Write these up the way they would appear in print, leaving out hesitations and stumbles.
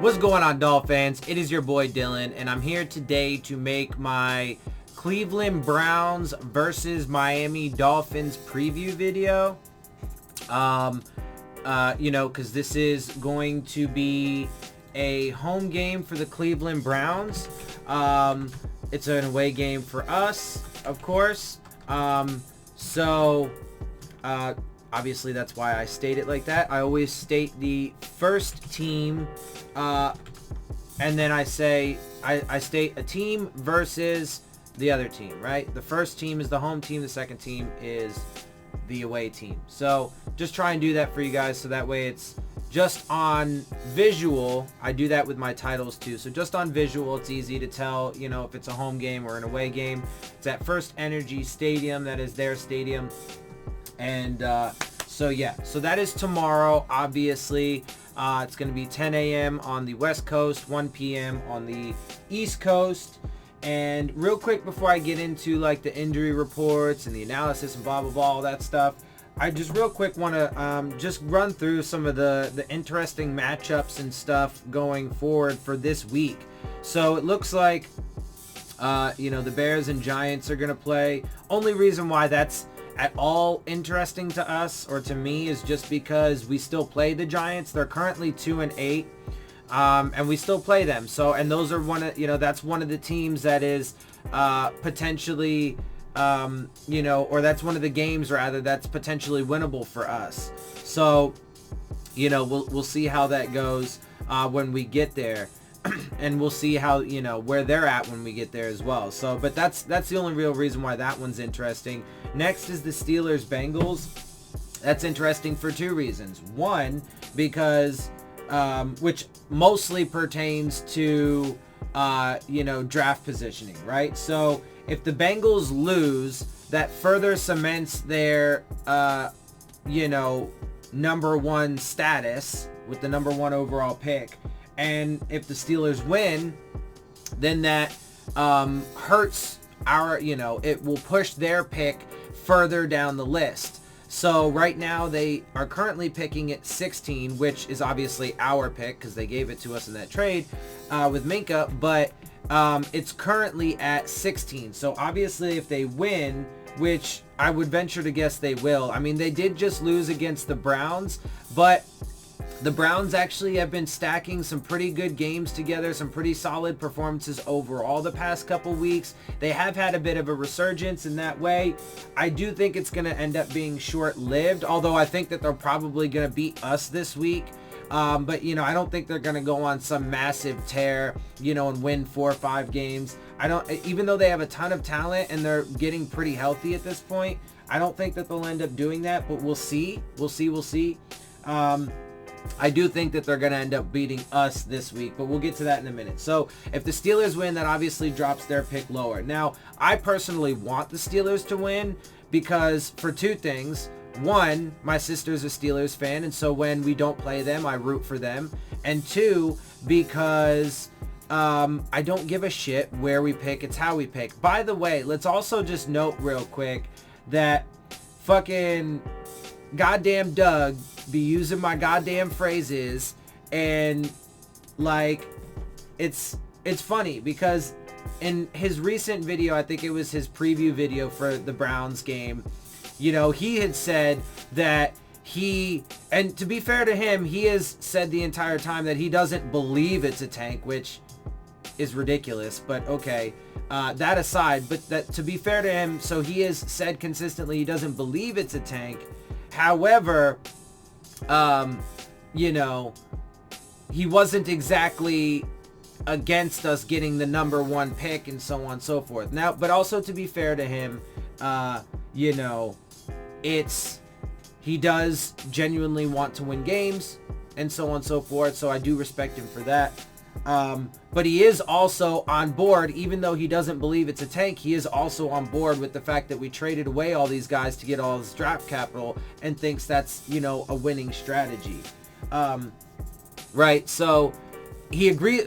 What's going on, Dolphins? It is your boy Dillon, and I'm here today to make my Cleveland Browns versus Miami Dolphins preview video. Because this is going to be a home game for the Cleveland Browns. It's an away game for us, of course. Obviously that's why I state it like that. I always state the first team, and then I state a team versus the other team, right? The first team is the home team, the second team is the away team. So just try and do that for you guys, so that way it's just on visual. I do that with my titles too. So just on visual, it's easy to tell, if it's a home game or an away game. It's at First Energy Stadium. That is their stadium. And so that is tomorrow. Obviously, it's going to be 10 a.m. on the West Coast, 1 p.m. on the East Coast. And real quick before I get into like the injury reports and the analysis and blah blah blah, all that stuff, I just real quick want to just run through some of the interesting matchups and stuff going forward for this week. So it looks like the Bears and Giants are going to play. Only reason why that's at all interesting to us, or to me, is just because we still play the Giants. They're currently 2-8, and we still play them. So, and those are that's one of the teams that is potentially, or that's one of the games rather that's potentially winnable for us. So, we'll see how that goes when we get there. And we'll see how, where they're at when we get there as well. So, but that's the only real reason why that one's interesting. Next is the Steelers-Bengals. That's interesting for two reasons. One, because, which mostly pertains to, draft positioning, right? So if the Bengals lose, that further cements their, number one status with the number one overall pick. And if the Steelers win, then that hurts our, it will push their pick further down the list. So right now they are currently picking at 16, which is obviously our pick because they gave it to us in that trade with Minka. But it's currently at 16. So obviously if they win, which I would venture to guess they will. I mean, they did just lose against the Browns, but the Browns actually have been stacking some pretty good games together, some pretty solid performances overall the past couple weeks. They have had a bit of a resurgence in that way. I do think it's going to end up being short-lived, although I think that they're probably going to beat us this week. But I don't think they're going to go on some massive tear, and win 4 or 5 games. Even though they have a ton of talent and they're getting pretty healthy at this point, I don't think that they'll end up doing that, but we'll see. We'll see. I do think that they're going to end up beating us this week, but we'll get to that in a minute. So if the Steelers win, that obviously drops their pick lower. Now, I personally want the Steelers to win because for two things. One, my sister's a Steelers fan, and so when we don't play them, I root for them. And two, because I don't give a shit where we pick. It's how we pick. By the way, let's also just note real quick that fucking goddamn Doug be using my goddamn phrases, and like it's funny because in his recent video, I think it was his preview video for the Browns game, he had said that and to be fair to him, he has said the entire time that he doesn't believe it's a tank, which is ridiculous, but okay, that aside, but that to be fair to him, so he has said consistently he doesn't believe it's a tank. However, he wasn't exactly against us getting the number one pick and so on and so forth. Now, but also to be fair to him, he does genuinely want to win games and so on and so forth. So I do respect him for that. But he is also on board, even though he doesn't believe it's a tank, he is also on board with the fact that we traded away all these guys to get all this draft capital and thinks that's, a winning strategy. Right. So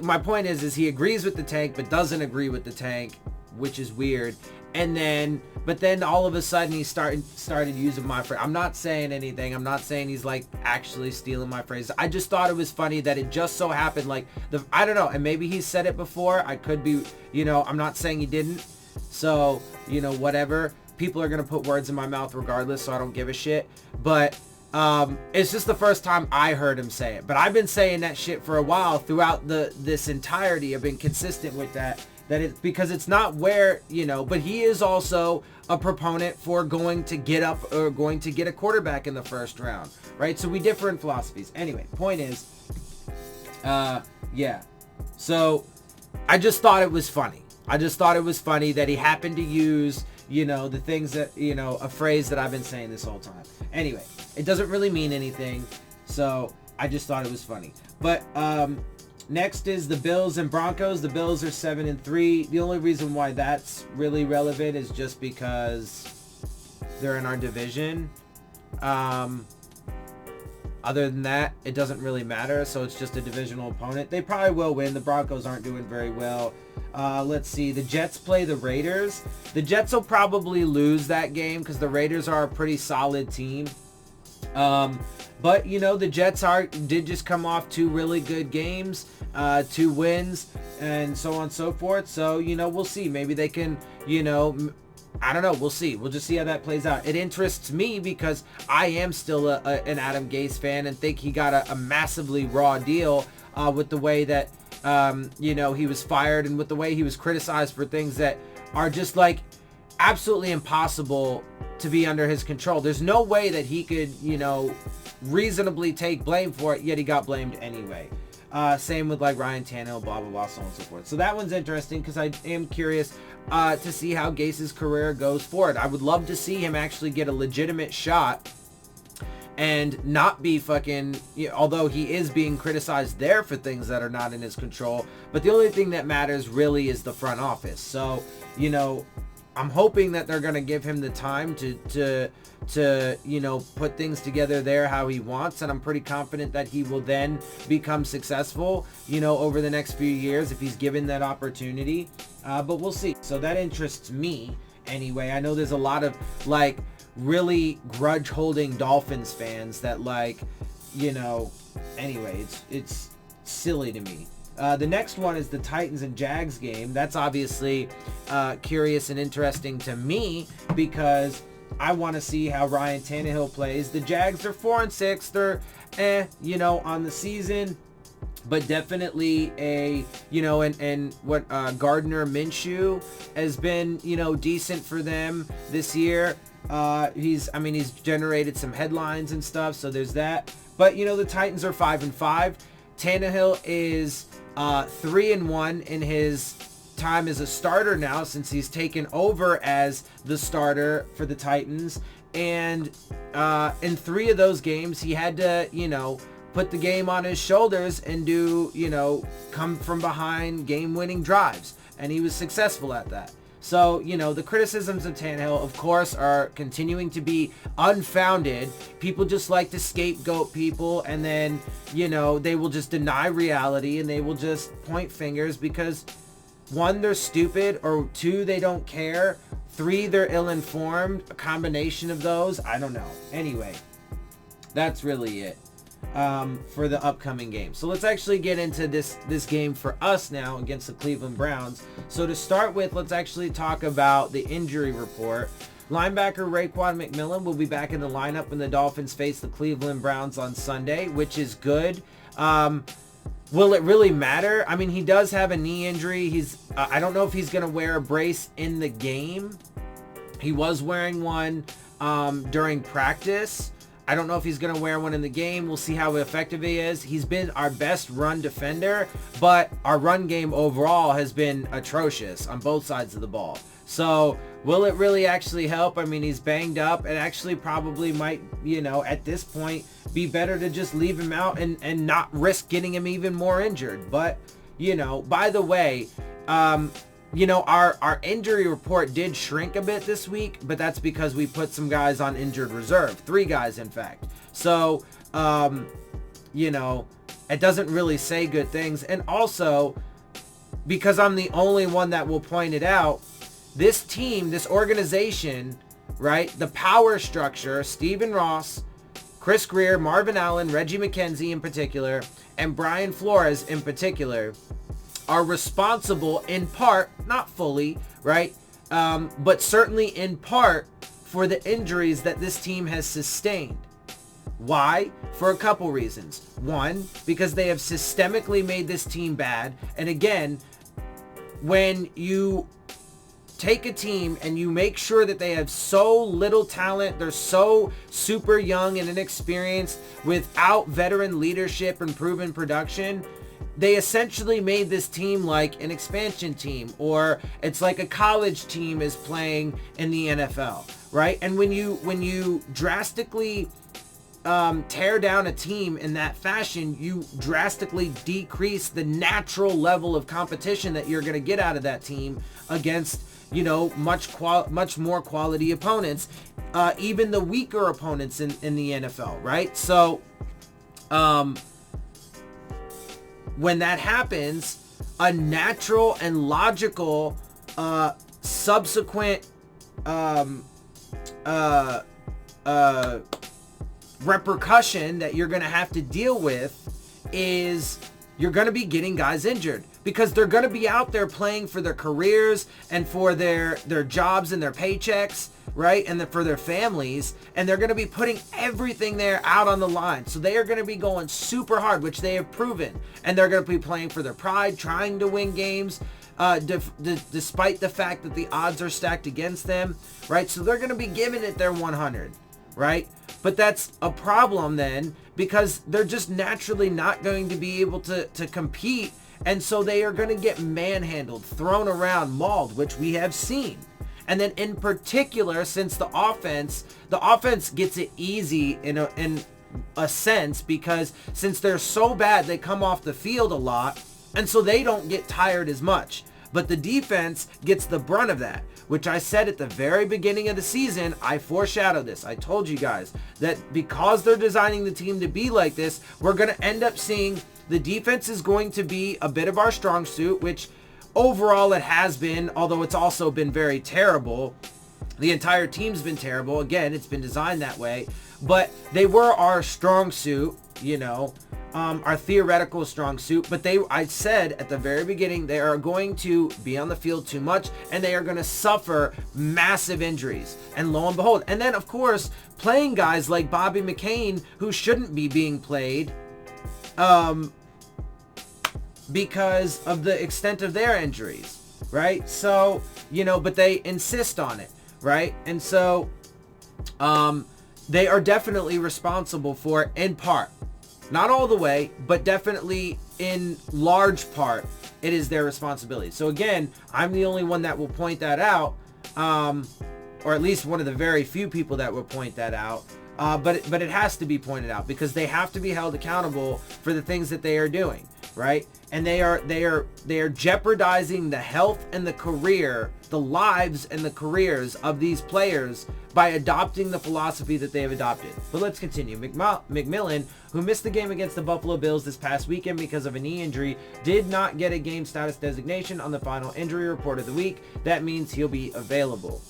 my point is he agrees with the tank, but doesn't agree with the tank, which is weird. But then all of a sudden he started using my phrase. I'm not saying anything. I'm not saying he's like actually stealing my phrase. I just thought it was funny that it just so happened, like, I don't know, and maybe he said it before. I could be, I'm not saying he didn't. So, whatever. People are going to put words in my mouth regardless, so I don't give a shit. But it's just the first time I heard him say it. But I've been saying that shit for a while. Throughout this entirety, I've been consistent with that. Because it's not where, but he is also a proponent for going to get up or going to get a quarterback in the first round, right? So we differ in philosophies. Anyway, point is, yeah. So I just thought it was funny. I just thought it was funny that he happened to use, the things that, a phrase that I've been saying this whole time. Anyway, it doesn't really mean anything. So I just thought it was funny. But, next is the Bills and Broncos. The Bills are 7-3. The only reason why that's really relevant is just because they're in our division. Other than that, it doesn't really matter. So it's just a divisional opponent. They probably will win. The Broncos aren't doing very well. Let's see. The Jets play the Raiders. The Jets will probably lose that game because the Raiders are a pretty solid team. But, the Jets did just come off 2 really good games, 2 wins, and so on and so forth. So, we'll see. Maybe they can, I don't know. We'll see. We'll just see how that plays out. It interests me because I am still an Adam Gase fan and think he got a massively raw deal with the way that, he was fired and with the way he was criticized for things that are just like absolutely impossible to be under his control. There's no way that he could, reasonably take blame for it, yet he got blamed anyway. Same with like Ryan Tannehill, blah, blah, blah, so on and so forth. So that one's interesting because I am curious to see how Gase's career goes forward. I would love to see him actually get a legitimate shot and not be fucking, although he is being criticized there for things that are not in his control. But the only thing that matters really is the front office. So, I'm hoping that they're going to give him the time to put things together there how he wants. And I'm pretty confident that he will then become successful, over the next few years if he's given that opportunity. But we'll see. So that interests me anyway. I know there's a lot of like really grudge holding Dolphins fans that anyway, it's silly to me. The next one is the Titans and Jags game. That's obviously curious and interesting to me because I want to see how Ryan Tannehill plays. The Jags are 4-6. They're, on the season, but definitely and what Gardner Minshew has been, decent for them this year. He's generated some headlines and stuff, so there's that. But, the Titans are 5-5. Tannehill is 3-1 in his time as a starter now since he's taken over as the starter for the Titans. And in 3 of those games, he had to, put the game on his shoulders and do, come from behind game-winning drives. And he was successful at that. So, the criticisms of Tannehill, of course, are continuing to be unfounded. People just like to scapegoat people, and then, they will just deny reality, and they will just point fingers because, 1, they're stupid, or 2, they don't care, 3, they're ill-informed, a combination of those, I don't know. Anyway, that's really it. For the upcoming game. So let's actually get into this game for us now against the Cleveland Browns. So to start with, let's actually talk about the injury report. Linebacker Raekwon McMillan will be back in the lineup when the Dolphins face the Cleveland Browns on Sunday, which is good. Will it really matter? I mean, he does have a knee injury. I don't know if he's going to wear a brace in the game. He was wearing one during practice. I don't know if he's going to wear one in the game. We'll see how effective he is. He's been our best run defender, but our run game overall has been atrocious on both sides of the ball. So will it really actually help? I mean, he's banged up and actually probably might, at this point be better to just leave him out and not risk getting him even more injured. But, by the way, our injury report did shrink a bit this week, but that's because we put some guys on injured reserve. 3 guys, in fact. So, it doesn't really say good things. And also, because I'm the only one that will point it out, this team, this organization, right, the power structure, Stephen Ross, Chris Greer, Marvin Allen, Reggie McKenzie in particular, and Brian Flores in particular, are responsible in part, not fully, right, but certainly in part for the injuries that this team has sustained. Why? For a couple reasons. One, because they have systemically made this team bad. And again, when you take a team and you make sure that they have so little talent, they're so super young and inexperienced without veteran leadership and proven production, they essentially made this team like an expansion team, or it's like a college team is playing in the NFL, right? And when you drastically tear down a team in that fashion, you drastically decrease the natural level of competition that you're going to get out of that team against, you know, much more quality opponents, even the weaker opponents in the NFL, right? So, when that happens, a natural and logical subsequent repercussion that you're going to have to deal with is you're going to be getting guys injured, because they're going to be out there playing for their careers and for their jobs and their paychecks, right? And for their families, and they're going to be putting everything there out on the line. So they are going to be going super hard, which they have proven, and they're going to be playing for their pride, trying to win games, despite the fact that the odds are stacked against them, right? So they're going to be giving it their 100, right? But that's a problem then, because they're just naturally not going to be able to compete, and so they are going to get manhandled, thrown around, mauled, which we have seen. And then in particular, since the offense gets it easy in a sense, because since they're so bad, they come off the field a lot, and so they don't get tired as much. But the defense gets the brunt of that, which I said at the very beginning of the season. I foreshadowed this. I told you guys that because they're designing the team to be like this, we're going to end up seeing the defense is going to be a bit of our strong suit, which overall it has been, although it's also been very terrible. The entire team's been terrible. Again, it's been designed that way, but they were our strong suit, you know, our theoretical strong suit. But I said at the very beginning, they are going to be on the field too much, and they are going to suffer massive injuries. And lo and behold, and then of course, playing guys like Bobby McCain, who shouldn't be being played, because of the extent of their injuries, right? So, you know, but they insist on it, right? And so, they are definitely responsible for it in part. Not all the way, but definitely in large part, it is their responsibility. So again, I'm the only one that will point that out, or at least one of the very few people that will point that out. But it has to be pointed out, because they have to be held accountable for the things that they are doing, right? And they are jeopardizing the health and the career, the lives and the careers of these players by adopting the philosophy that they have adopted. But let's continue. McMillan, who missed the game against the Buffalo Bills this past weekend because of a knee injury, did not get a game status designation on the final injury report of the week. That means he'll be available.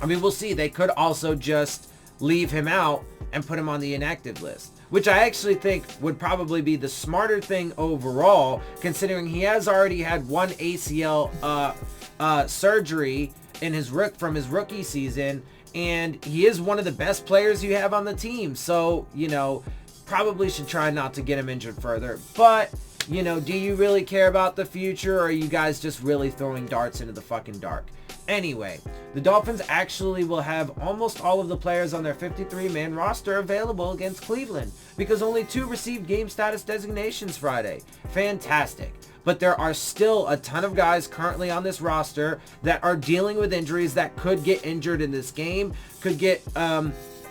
I mean, we'll see. They could also just leave him out and put him on the inactive list, which I actually think would probably be the smarter thing overall, considering he has already had one ACL surgery from his rookie season, and he is one of the best players you have on the team. So, you know, probably should try not to get him injured further. But, you know, do you really care about the future, or are you guys just really throwing darts into the fucking dark? Anyway, the Dolphins actually will have almost all of the players on their 53-man roster available against Cleveland, because only 2 received game status designations Friday. Fantastic. But there are still a ton of guys currently on this roster that are dealing with injuries that could get injured in this game, could get,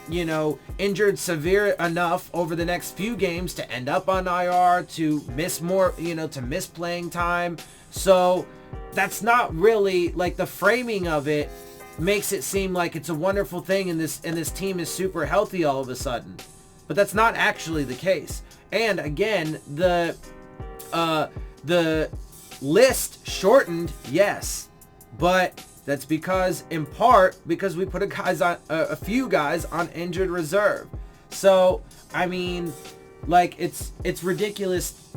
you know, injured severe enough over the next few games to end up on IR, to miss more, you know, to miss playing time. So that's not really, like, the framing of it makes it seem like it's a wonderful thing and this team is super healthy all of a sudden. But that's not actually the case. And again, the list shortened, yes, but That's because, in part, because we put a few guys on injured reserve. So, I mean, like, it's ridiculous.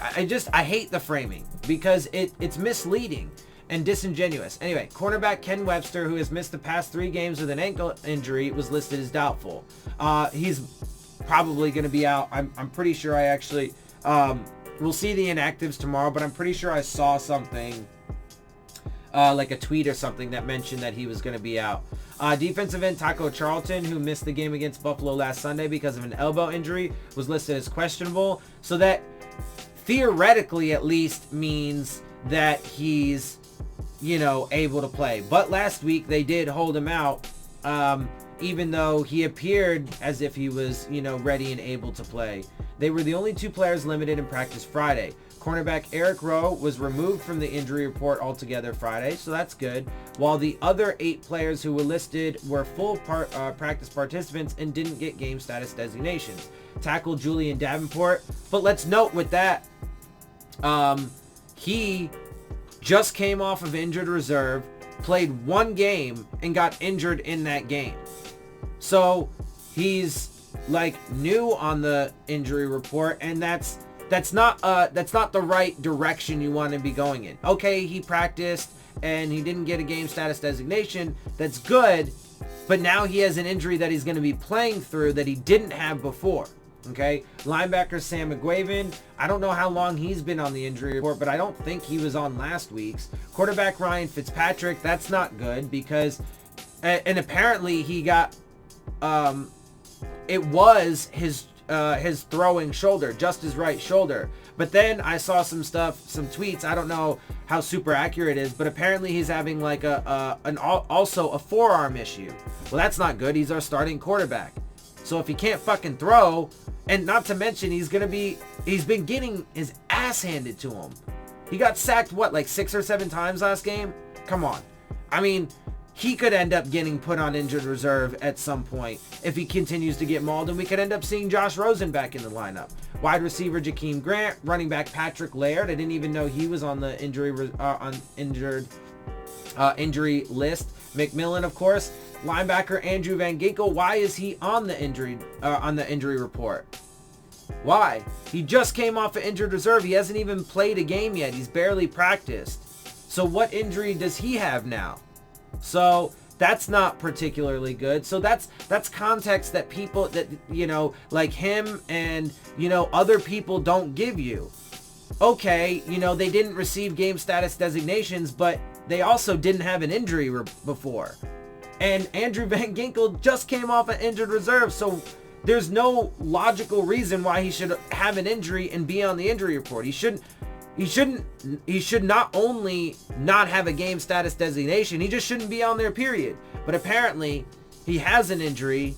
I hate the framing because it's misleading and disingenuous. Anyway, cornerback Ken Webster, who has missed the past 3 games with an ankle injury, was listed as doubtful. He's probably going to be out. I'm pretty sure I actually... we'll see the inactives tomorrow, but I'm pretty sure I saw something, like a tweet or something, that mentioned that he was going to be out. Defensive end Taco Charlton, who missed the game against Buffalo last Sunday because of an elbow injury, was listed as questionable. So that theoretically at least means that he's, able to play. But last week they did hold him out, even though he appeared as if he was, ready and able to play. They were the only 2 players limited in practice Friday. Cornerback Eric Rowe was removed from the injury report altogether Friday, so that's good, while the other 8 players who were listed were full practice participants and didn't get game status designations. Tackle Julian Davenport, but let's note with that, he just came off of injured reserve, played 1 game, and got injured in that game. So he's like new on the injury report, and that's not the right direction you want to be going in. Okay, he practiced and he didn't get a game status designation. That's good, but now he has an injury that he's going to be playing through that he didn't have before. Okay, linebacker Sam McGuavin, I don't know how long he's been on the injury report, but I don't think he was on last week's. Quarterback Ryan Fitzpatrick, that's not good because, and apparently he got, it was his throwing shoulder, just his right shoulder. But then I saw some tweets. I don't know how super accurate it is, but apparently he's having like also a forearm issue. Well, that's not good. He's our starting quarterback. So if he can't fucking throw, and not to mention he's been getting his ass handed to him. He got sacked, like 6 or 7 times last game? Come on. I mean, he could end up getting put on injured reserve at some point if he continues to get mauled, and we could end up seeing Josh Rosen back in the lineup. Wide receiver Jakeem Grant, running back Patrick Laird. I didn't even know he was on the injury list. McMillan, of course. Linebacker Andrew Van Ginkel. Why is he on the injury report? Why? He just came off of injured reserve. He hasn't even played a game yet. He's barely practiced. So what injury does he have now? So that's not particularly good. So that's context that people that, like him and, other people don't give you. Okay, they didn't receive game status designations, but they also didn't have an injury before. And Andrew Van Ginkel just came off an injured reserve. So there's no logical reason why he should have an injury and be on the injury report. He should not only not have a game status designation, he just shouldn't be on there, period. But apparently he has an injury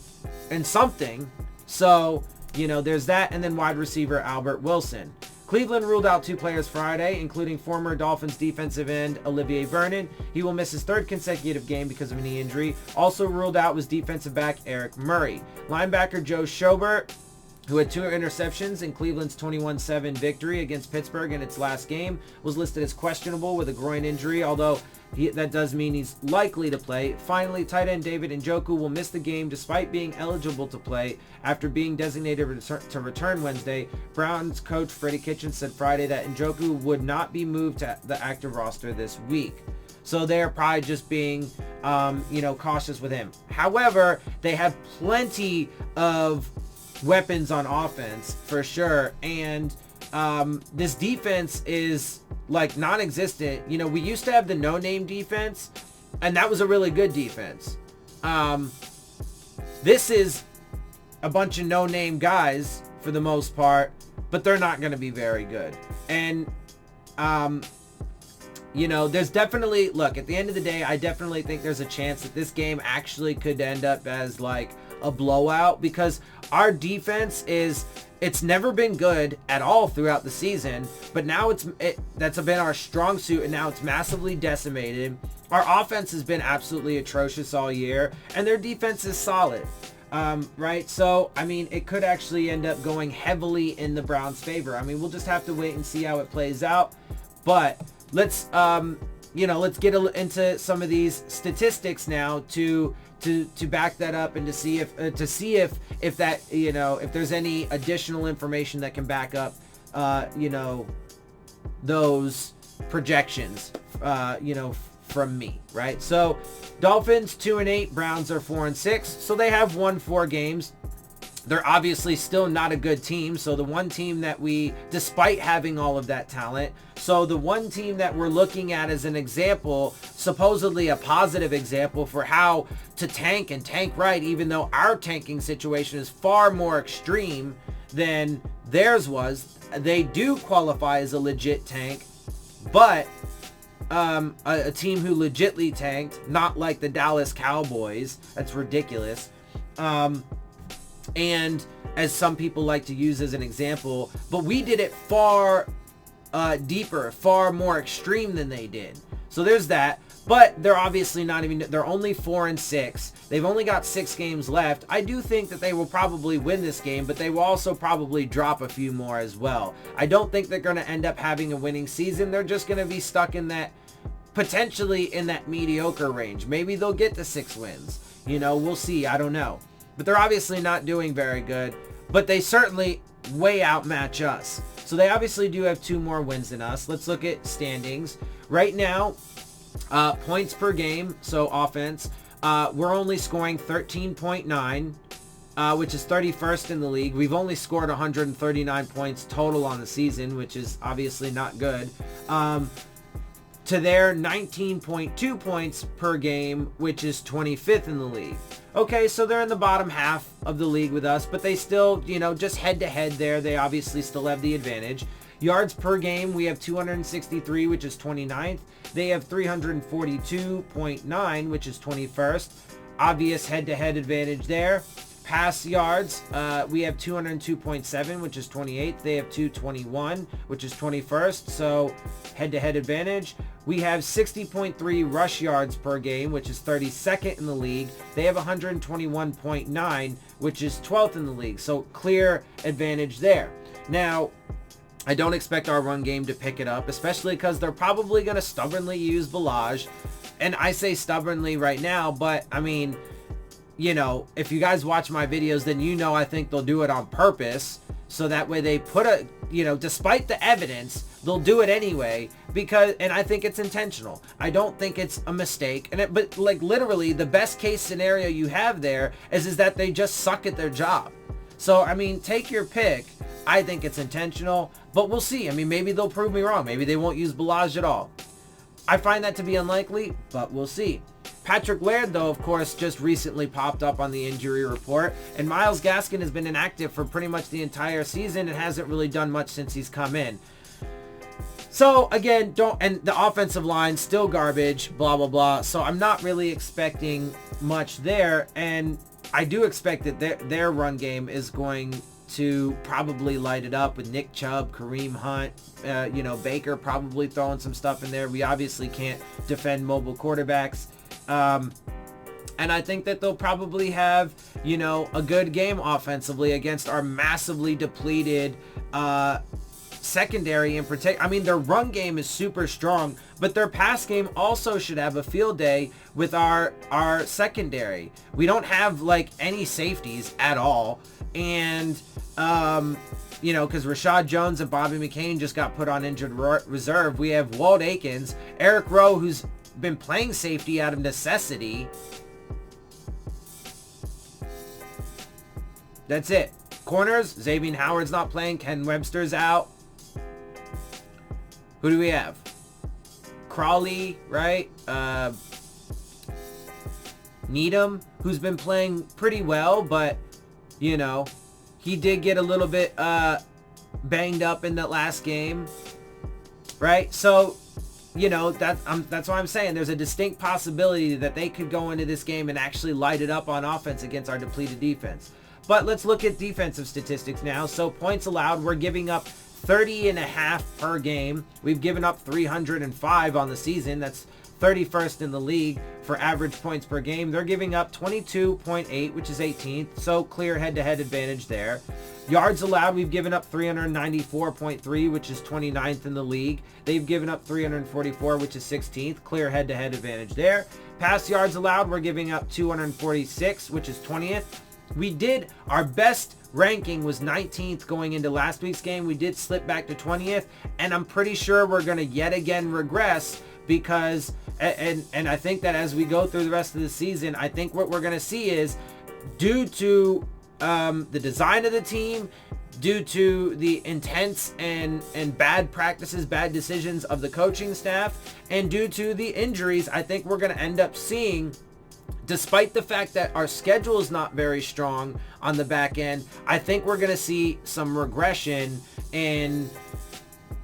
and something. So, there's that. And then wide receiver Albert Wilson. Cleveland ruled out 2 players Friday, including former Dolphins defensive end Olivier Vernon. He will miss his 3rd consecutive game because of a knee injury. Also ruled out was defensive back Eric Murray. Linebacker Joe Schobert, who had 2 interceptions in Cleveland's 21-7 victory against Pittsburgh in its last game, was listed as questionable with a groin injury, although that does mean he's likely to play. Finally, tight end David Njoku will miss the game despite being eligible to play after being designated to return Wednesday. Browns coach Freddie Kitchens said Friday that Njoku would not be moved to the active roster this week. So they're probably just being, cautious with him. However, they have plenty of weapons on offense for sure, and this defense is like non-existent. We used to have the no-name defense, and that was a really good defense. This is a bunch of no-name guys for the most part, but they're not going to be very good. And there's definitely, look, at the end of the day, I definitely think there's a chance that this game actually could end up as like a blowout, because our defense it's never been good at all throughout the season, but now that's been our strong suit, and now it's massively decimated. Our offense has been absolutely atrocious all year, and their defense is solid. Right? So, I mean, it could actually end up going heavily in the Browns' favor. I mean, we'll just have to wait and see how it plays out. But let's let's get into some of these statistics now to back that up and to see if that, if there's any additional information that can back up, those projections, from me, right? So Dolphins 2-8, Browns are 4-6. So they have won 4 games. They're obviously still not a good team. So the one team that despite having all of that talent, so the one team that we're looking at as an example, supposedly a positive example for how to tank and tank right, even though our tanking situation is far more extreme than theirs was. They do qualify as a legit tank, but a team who legitly tanked, not like the Dallas Cowboys. That's ridiculous. And as some people like to use as an example, but we did it far deeper, far more extreme than they did. So there's that. But they're obviously they're only 4-6. They've only got 6 games left. I do think that they will probably win this game, but they will also probably drop a few more as well. I don't think they're going to end up having a winning season. They're just going to be stuck in that, potentially in that mediocre range. Maybe they'll get to 6 wins. We'll see. I don't know. But they're obviously not doing very good. But they certainly way outmatch us. So they obviously do have 2 more wins than us. Let's look at standings. Right now, points per game, so offense, we're only scoring 13.9, which is 31st in the league. We've only scored 139 points total on the season, which is obviously not good. To their 19.2 points per game, which is 25th in the league. Okay, so they're in the bottom half of the league with us, but they still, just head-to-head there, they obviously still have the advantage. Yards per game, we have 263, which is 29th. They have 342.9, which is 21st. Obvious head-to-head advantage there. Pass yards, we have 202.7, which is 28th. They have 221, which is 21st. So head-to-head advantage. We have 60.3 rush yards per game, which is 32nd in the league. They have 121.9, which is 12th in the league. So clear advantage there. Now, I don't expect our run game to pick it up, especially because they're probably going to stubbornly use Balaj. And I say stubbornly right now, but I mean, if you guys watch my videos, then I think they'll do it on purpose. So that way they put despite the evidence, they'll do it anyway and I think it's intentional. I don't think it's a mistake. But like literally the best case scenario you have there is that they just suck at their job. So, I mean, take your pick. I think it's intentional, but we'll see. I mean, maybe they'll prove me wrong. Maybe they won't use Balaj at all. I find that to be unlikely, but we'll see. Patrick Laird, though, of course, just recently popped up on the injury report, and Myles Gaskin has been inactive for pretty much the entire season and hasn't really done much since he's come in. So, again, and the offensive line, still garbage, blah, blah, blah. So I'm not really expecting much there, and I do expect that their run game is going to probably light it up with Nick Chubb, Kareem Hunt, Baker probably throwing some stuff in there. We obviously can't defend mobile quarterbacks. And I think that they'll probably have, a good game offensively against our massively depleted secondary in particular. I mean, their run game is super strong, but their pass game also should have a field day with our secondary. We don't have like any safeties at all. And, because Rashad Jones and Bobby McCain just got put on injured reserve. We have Walt Aikens, Eric Rowe, who's been playing safety out of necessity. That's it. Corners, Xavier Howard's not playing. Ken Webster's out. Who do we have? Crawley, right? Needham, who's been playing pretty well, but, he did get a little bit banged up in that last game, right? So, that's why I'm saying there's a distinct possibility that they could go into this game and actually light it up on offense against our depleted defense. But let's look at defensive statistics now. So points allowed, we're giving up 30.5 per game. We've given up 305 on the season. That's 31st in the league for average points per game. They're giving up 22.8, which is 18th, so clear head-to-head advantage there. Yards allowed, we've given up 394.3, which is 29th in the league. They've given up 344, which is 16th. Clear head-to-head advantage there. Pass yards allowed, we're giving up 246, which is 20th. We did, our best ranking was 19th going into last week's game. We did slip back to 20th, and I'm pretty sure we're going to yet again regress because, and I think that as we go through the rest of the season, I think what we're going to see is due to the design of the team, due to the intense and bad practices, bad decisions of the coaching staff, and due to the injuries, I think we're going to end up seeing, despite the fact that our schedule is not very strong on the back end, I think we're going to see some regression in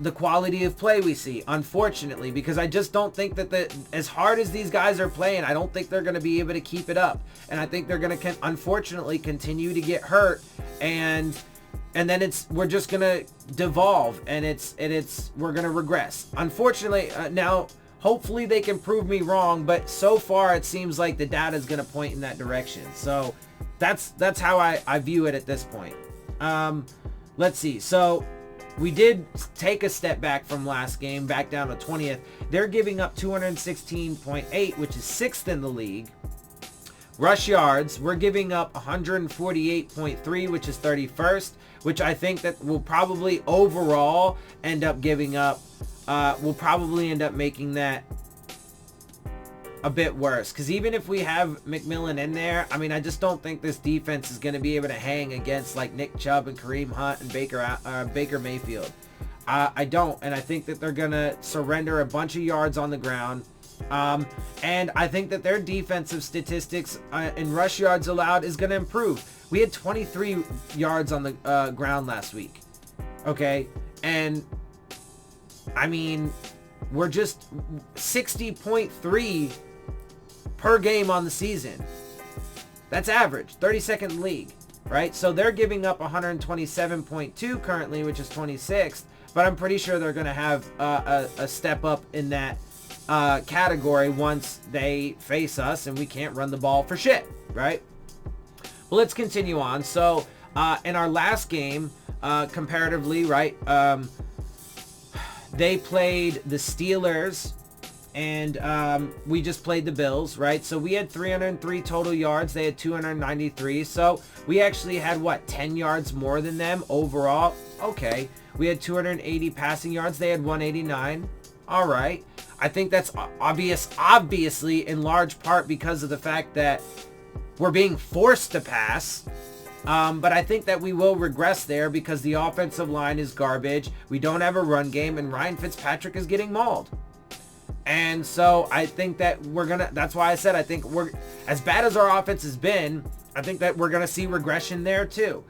the quality of play we see, unfortunately, because I just don't think that as hard as these guys are playing, I don't think they're going to be able to keep it up. And I think they're going to unfortunately continue to get hurt, and then we're just going to devolve, and we're going to regress. Unfortunately, now hopefully they can prove me wrong, but so far it seems like the data is going to point in that direction. So that's how I view it at this point. Let's see. So we did take a step back from last game, back down to 20th. They're giving up 216.8, which is 6th in the league. Rush yards, we're giving up 148.3, which is 31st, which I think that will probably overall end up giving up, we'll probably end up making that a bit worse. Because even if we have McMillan in there, I mean, I just don't think this defense is going to be able to hang against like Nick Chubb and Kareem Hunt and Baker Mayfield. I don't, and I think that they're going to surrender a bunch of yards on the ground. And I think that their defensive statistics in rush yards allowed is going to improve. We had 23 yards on the ground last week. Okay, and I mean, we're just 60.3 per game on the season. That's average, 32nd league, right? So they're giving up 127.2 currently, which is 26th, but I'm pretty sure they're going to have a step up in that category once they face us and we can't run the ball for shit, right? Well, let's continue on. So in our last game, comparatively, right, they played the Steelers, and we just played the Bills, right? So we had 303 total yards. They had 293. So we actually had, 10 yards more than them overall? Okay. We had 280 passing yards. They had 189. All right. I think that's obviously in large part because of the fact that we're being forced to pass. But I think that we will regress there because the offensive line is garbage. We don't have a run game, and Ryan Fitzpatrick is getting mauled. And so I think that that's why I said I think we're, as bad as our offense has been, I think that we're going to see regression there too.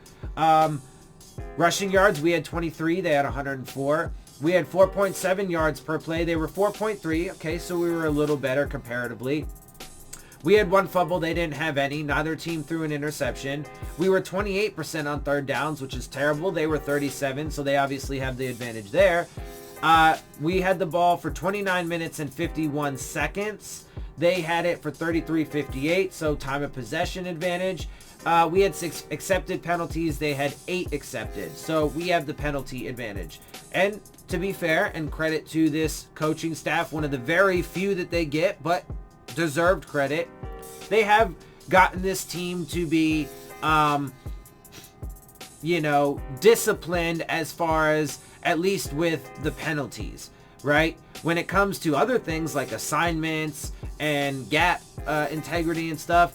Rushing yards, we had 23. They had 104. We had 4.7 yards per play. They were 4.3. Okay, so we were a little better comparatively. We had one fumble. They didn't have any. Neither team threw an interception. We were 28% on third downs, which is terrible. They were 37, so they obviously have the advantage there. We had the ball for 29 minutes and 51 seconds. They had it for 33:58, so time of possession advantage. We had 6 accepted penalties. They had 8 accepted, so we have the penalty advantage. And to be fair, and credit to this coaching staff, one of the very few that they get, but deserved credit, they have gotten this team to be, disciplined as far as at least with the penalties, right? When it comes to other things like assignments and gap integrity and stuff,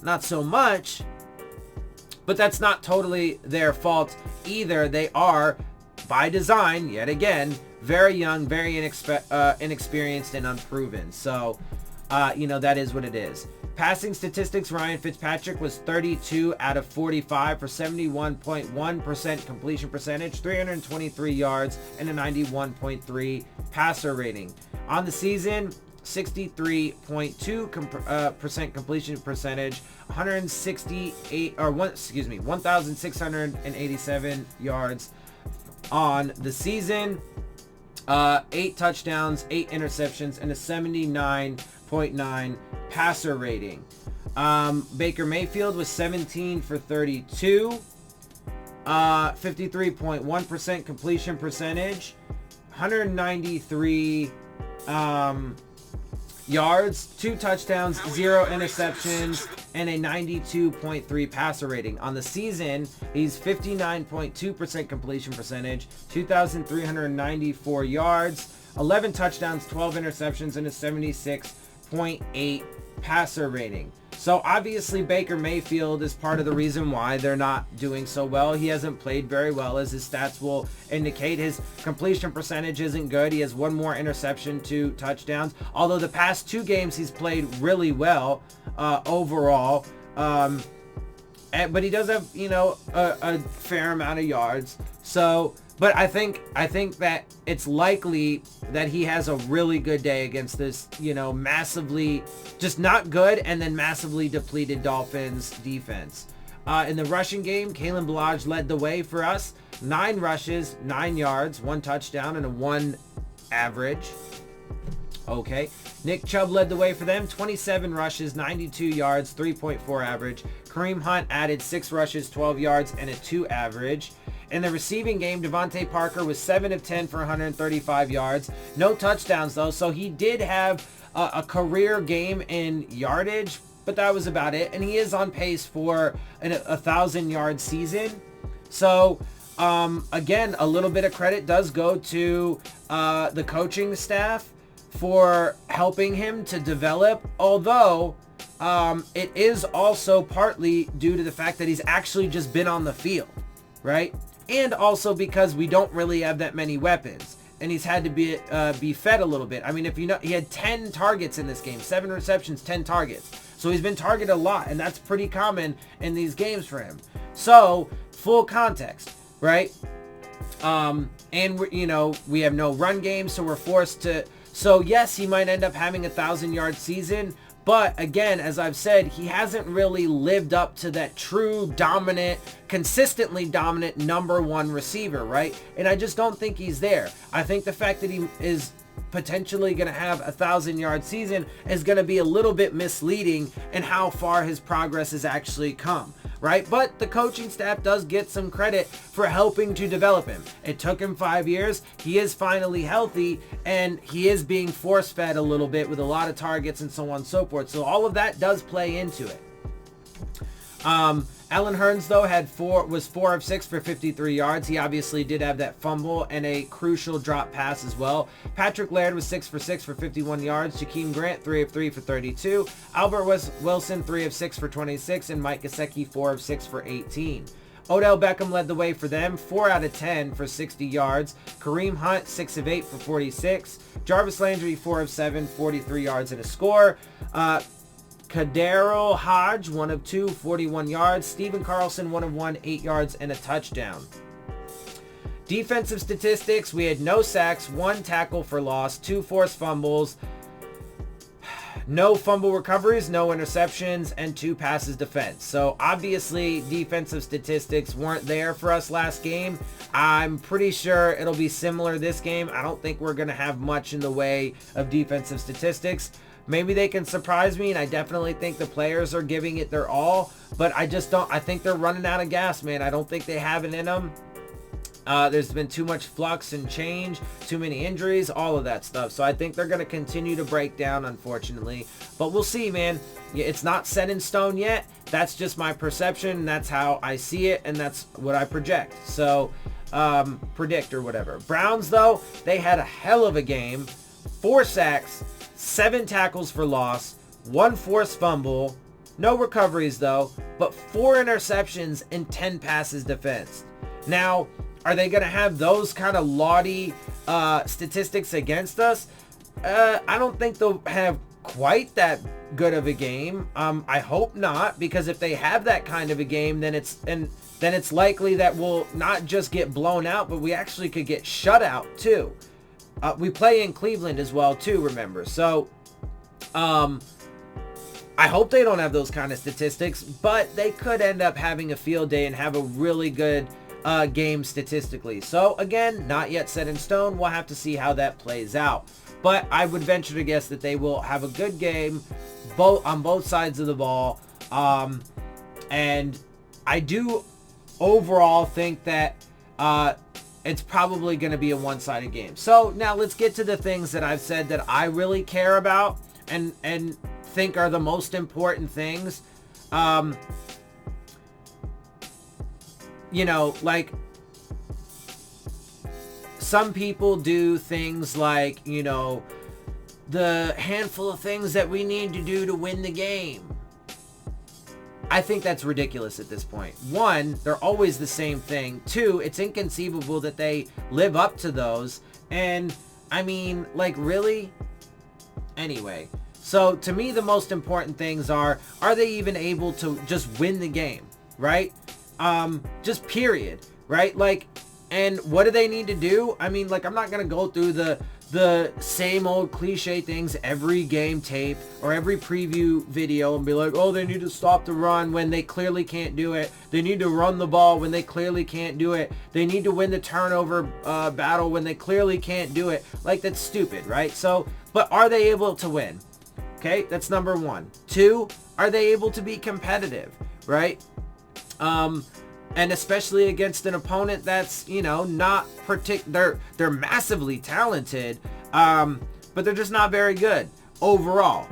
not so much. But that's not totally their fault either. They are, by design, yet again, very young, very inexperienced and unproven. So, that is what it is. Passing statistics, Ryan Fitzpatrick was 32 out of 45 for 71.1% completion percentage, 323 yards, and a 91.3 passer rating. On the season, 63.2% completion percentage, 1,687 yards on the season. 8 touchdowns, 8 interceptions, and a 79.9 passer rating. Baker Mayfield was 17 for 32, 53.1% completion percentage, 193 yards, 2 touchdowns, 0 interceptions, and a 92.3 passer rating. On the season, he's 59.2% completion percentage, 2,394 yards, 11 touchdowns, 12 interceptions, and a 76.8 passer rating. So obviously Baker Mayfield is part of the reason why they're not doing so well. He hasn't played very well, as his stats will indicate. His completion percentage isn't good. He has 1 more interception, 2 touchdowns. Although the past 2 games he's played really well overall. But he does have, a fair amount of yards. So, but I think that it's likely that he has a really good day against this, massively just not good and then massively depleted Dolphins defense. In the rushing game, Kalen Ballage led the way for us. 9 rushes, 9 yards, 1 touchdown, and a 1 average. Okay. Nick Chubb led the way for them. 27 rushes, 92 yards, 3.4 average. Kareem Hunt added 6 rushes, 12 yards, and a 2 average. In the receiving game, Devontae Parker was 7 of 10 for 135 yards. No touchdowns, though, so he did have a career game in yardage, but that was about it. And he is on pace for a 1,000-yard season. So, again, a little bit of credit does go to the coaching staff for helping him to develop, although it is also partly due to the fact that he's actually just been on the field, right? And also because we don't really have that many weapons, and he's had to be fed a little bit. I mean, if you know, he had 10 targets in this game, 7 receptions, 10 targets. So he's been targeted a lot, and that's pretty common in these games for him. So full context, right? And we have no run game, so we're forced to. So yes, he might end up having a 1,000-yard season. But again, as I've said, he hasn't really lived up to that true dominant, consistently dominant number 1 receiver, right? And I just don't think he's there. I think the fact that he is potentially going to have a 1,000-yard season is going to be a little bit misleading in how far his progress has actually come, right? But the coaching staff does get some credit for helping to develop him. It took him 5 years. He is finally healthy, and he is being force-fed a little bit with a lot of targets and so on and so forth. So all of that does play into it. Allen Hurns, though, was 4 of 6 for 53 yards. He obviously did have that fumble and a crucial drop pass as well. Patrick Laird was 6 for 6 for 51 yards. Jakeem Grant, 3 of 3 for 32. Albert Wilson, 3 of 6 for 26. And Mike Gesicki, 4 of 6 for 18. Odell Beckham led the way for them, 4 out of 10 for 60 yards. Kareem Hunt, 6 of 8 for 46. Jarvis Landry, 4 of 7, 43 yards and a score. Kadero Hodge, 1 of 2, 41 yards. Steven Carlson, 1 of 1, 8 yards and a touchdown. Defensive statistics, we had no sacks, 1 tackle for loss, 2 forced fumbles, no fumble recoveries, no interceptions, and 2 passes defense. So obviously defensive statistics weren't there for us last game. I'm pretty sure it'll be similar this game. I don't think we're going to have much in the way of defensive statistics. Maybe they can surprise me, and I definitely think the players are giving it their all, but I just don't. I think they're running out of gas, man. I don't think they have it in them. There's been too much flux and change, too many injuries, all of that stuff. So I think they're going to continue to break down, unfortunately. But we'll see, man. It's not set in stone yet. That's just my perception. That's how I see it, and that's what I project. So predict or whatever. Browns, though, they had a hell of a game. 4 sacks, 7 tackles for loss, 1 forced fumble, no recoveries though, but 4 interceptions and 10 passes defensed. Now, are they going to have those kind of laudy statistics against us? I don't think they'll have quite that good of a game. I hope not, because if they have that kind of a game, then it's likely that we'll not just get blown out, but we actually could get shut out too. We play in Cleveland as well too, remember. So I hope they don't have those kind of statistics, but they could end up having a field day and have a really good game statistically. So again, not yet set in stone. We'll have to see how that plays out. But I would venture to guess that they will have a good game on both sides of the ball. And I do overall think that it's probably going to be a one-sided game. So now let's get to the things that I've said that I really care about and think are the most important things. You know, like, some people do things like, you know, the handful of things that we need to do to win the game. I think that's ridiculous at this point. One, they're always the same thing. Two, it's inconceivable that they live up to those. And, I mean, like, really? Anyway, so to me, the most important things are they even able to just win the game, right? Just period, right? Like, and what do they need to do? I mean, like, I'm not going to go through the same old cliche things every game tape or every preview video and be like, oh, they need to stop the run when they clearly can't do it. They need to run the ball when they clearly can't do it. They need to win the turnover battle when they clearly can't do it. Like, that's stupid, right? So, but are they able to win? Okay, that's number one. Two, are they able to be competitive, right? And especially against an opponent that's, you know, not they're massively talented, but they're just not very good overall.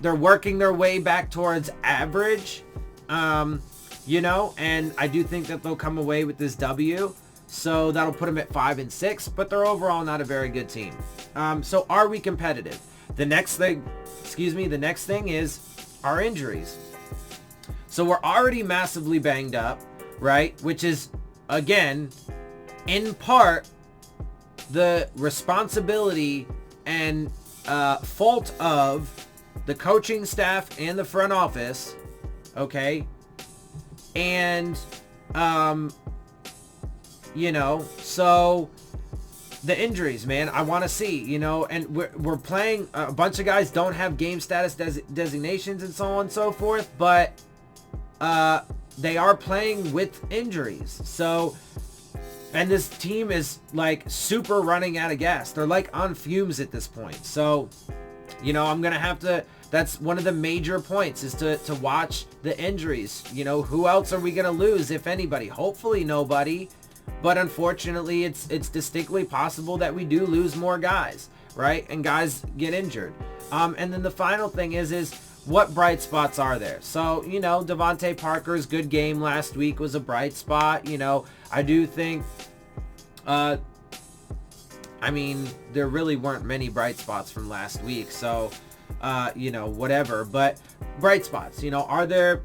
They're working their way back towards average, you know, and I do think that they'll come away with this W. So that'll put them at 5-6, but they're overall not a very good team. So are we competitive? The next thing is our injuries. So we're already massively banged up, right? Which is, again, in part, the responsibility and fault of the coaching staff and the front office, okay? And, you know, so the injuries, man, I want to see, you know, and we're playing, a bunch of guys don't have game status designations and so on and so forth, but they are playing with injuries. So, and this team is like super running out of gas. They're like on fumes at this point. So, you know, I'm going to have to, that's one of the major points is to watch the injuries. You know, who else are we going to lose, if anybody? Hopefully nobody. But unfortunately, it's distinctly possible that we do lose more guys, right? And guys get injured. And then the final thing is what bright spots are there? So, you know, Devontae Parker's good game last week was a bright spot. You know, I do think, I mean, there really weren't many bright spots from last week. So, you know, whatever. But bright spots, you know, are there?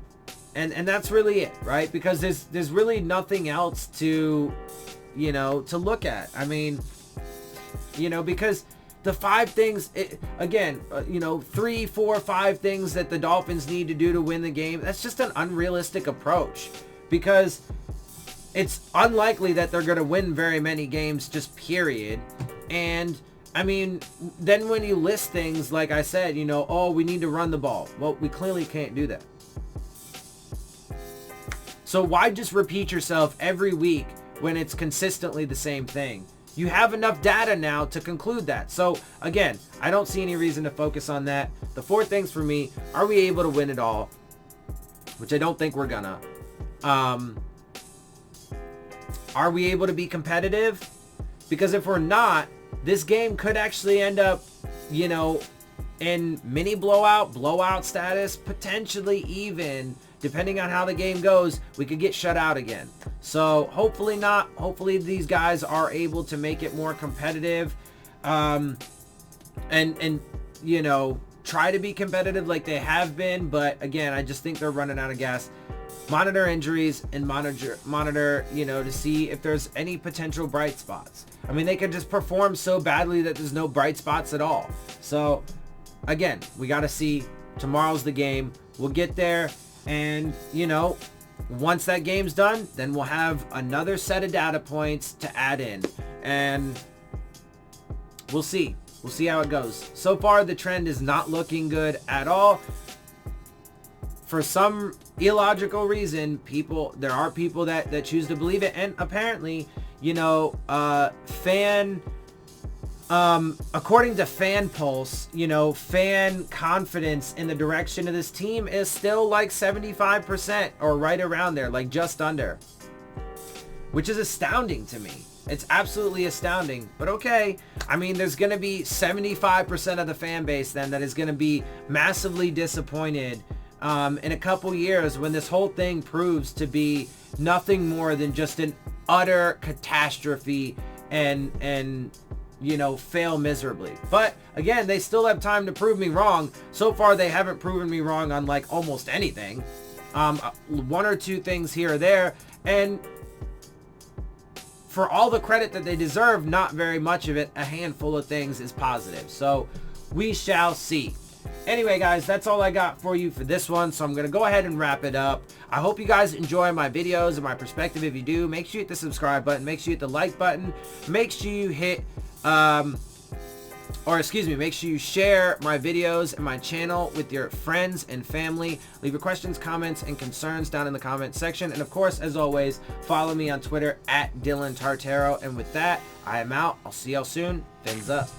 And that's really it, right? Because there's really nothing else to, you know, to look at. I mean, you know, because the 5 things, you know, 3, 4, 5 things that the Dolphins need to do to win the game, that's just an unrealistic approach, because it's unlikely that they're going to win very many games, just period. And I mean, then when you list things, like I said, you know, oh, we need to run the ball. Well, we clearly can't do that. So why just repeat yourself every week when it's consistently the same thing? You have enough data now to conclude that. So again, I don't see any reason to focus on that. The 4 things for me, are we able to win it all? Which I don't think we're gonna. Are we able to be competitive? Because if we're not, this game could actually end up, you know, in mini blowout status, potentially even, depending on how the game goes, we could get shut out again. So hopefully not. Hopefully these guys are able to make it more competitive, and you know, try to be competitive like they have been. But again, I just think they're running out of gas. Monitor injuries and monitor, you know, to see if there's any potential bright spots. I mean, they could just perform so badly that there's no bright spots at all. So again, we got to see. Tomorrow's the game. We'll get there. And, you know, once that game's done, then we'll have another set of data points to add in. And we'll see. We'll see how it goes. So far, the trend is not looking good at all. For some, illogical reason, there are people that choose to believe it. And apparently, you know, according to Fan Pulse, you know, fan confidence in the direction of this team is still like 75% or right around there, like just under, which is astounding to me. It's absolutely astounding. But okay, I mean, there's going to be 75% of the fan base then that is going to be massively disappointed in a couple years when this whole thing proves to be nothing more than just an utter catastrophe and you know, fail miserably. But again, they still have time to prove me wrong. So far, they haven't proven me wrong on like almost anything. One or two things here or there. And for all the credit that they deserve, not very much of it. A handful of things is positive. So we shall see. Anyway, guys, that's all I got for you for this one. So I'm going to go ahead and wrap it up. I hope you guys enjoy my videos and my perspective. If you do, make sure you hit the subscribe button. Make sure you hit the like button. Make sure you hit, make sure you share my videos and my channel with your friends and family. Leave your questions, comments, and concerns down in the comment section. And of course, as always, follow me on Twitter at Dillon Tartaro. And with that, I am out. I'll see y'all soon. Fins up.